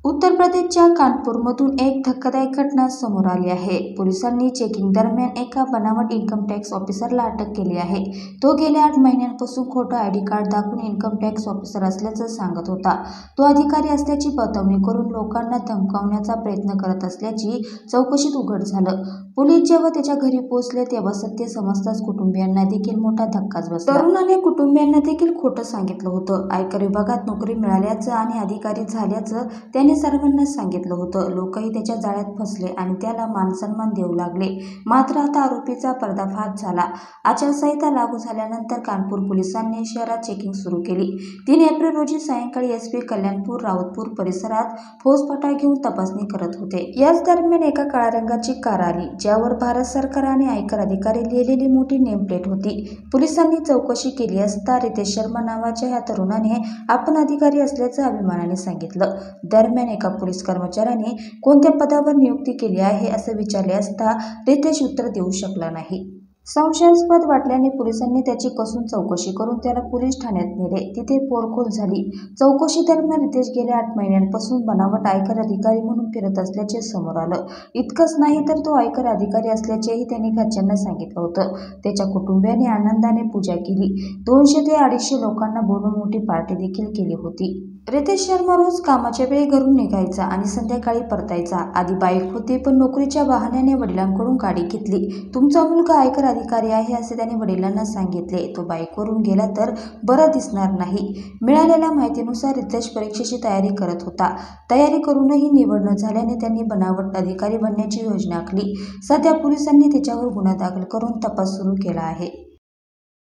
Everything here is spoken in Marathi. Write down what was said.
उत्तर प्रदेशच्या कानपूरमधून एक धक्कादायक घटना समोर आली आहे. पोलिसांनी चेकिंग दरम्यान एका बनावट इन्कम टॅक्स ऑफिसरला अटक केली आहे. तो गेल्या 8 महिन्यांपासून खोटं आयडी कार्ड दाखवून इन्कम टॅक्स ऑफिसर असल्याचं सांगत होता. तो अधिकारी असल्याची बतावणी करून लोकांना धमकावण्याचा प्रयत्न करत असल्याची चौकशीत उघड झालं. पोलीस जेव्हा त्याच्या घरी पोहोचले तेव्हा सत्य समजताच कुटुंबियांना देखील मोठा धक्काच बसला. तरुणाने कुटुंबियांना देखील खोटं सांगितलं होतं. आयकर विभागात नोकरी मिळाल्याचं आणि अधिकारी झाल्याचं त्याने सर्वांना सांगितलं होतं. लोकही त्याच्या जाळ्यात फसले आणि त्याला मानसन्मान देऊ लागले. मात्र आता आरोपीचा पर्दाफाश झाला. आचारसंहिता लागू झाल्यानंतर कानपूर पोलिसांनी शहरात चेकिंग सुरू केली. 3 एप्रिल रोजी सायंकाळी एसपी कल्याणपूर रावतपूर परिसरात फौजफाटा घेऊन तपासणी करत होते. याच दरम्यान एका काळ्या रंगाची कार आली, ज्यावर भारत सरकार आणि आयकर अधिकारी लिहिलेली मोठी नेम प्लेट होती. पोलिसांनी चौकशी केली असता रितेश शर्मा नावाच्या ह्या तरुणाने आपण अधिकारी असल्याचं अभिमानाने सांगितलं. दरम्यान एका पोलीस कर्मचाऱ्याने कोणत्या पदावर नियुक्ती केली आहे असं विचारले असता रितेश उत्तर देऊ शकला नाही. संशयास्पद वाटल्याने पोलिसांनी त्याची कसून चौकशी करून त्याला पोलीस ठाण्यात नेले. तिथे पोलखोल झाली. चौकशी दरम्यान रितेश गेल्या 8 महिन्यांपासून बनावट आयकर अधिकारी म्हणून फिरत असल्याचे समोर आलं. इतकंच नाही तर तो आयकर अधिकारी असल्याचेही त्याने घरच्यांना सांगितलं होतं. त्याच्या कुटुंबियांनी आनंदाने पूजा केली. 200 ते 250 लोकांना बोलवून मोठी पार्टी देखील केली होती. रितेश शर्मा रोज कामाच्या वेळी घरून निघायचा आणि संध्याकाळी परतायचा. आधी बाईक होती, पण नोकरीच्या बहाण्याने वडिलांकडून गाडी घेतली. तुमचा मुलगा आयकर अधिकारी आहे असे त्याने वडिलांना सांगितले. तो बाईकवरून गेला तर बरं दिसणार नाही. मिळालेल्या माहितीनुसार रितेश परीक्षेची तयारी करत होता. तयारी करूनही निवड न झाल्याने त्यांनी बनावट अधिकारी बनण्याची योजना आखली. सध्या पोलिसांनी त्याच्यावर गुन्हा दाखल करून तपास सुरू केला आहे.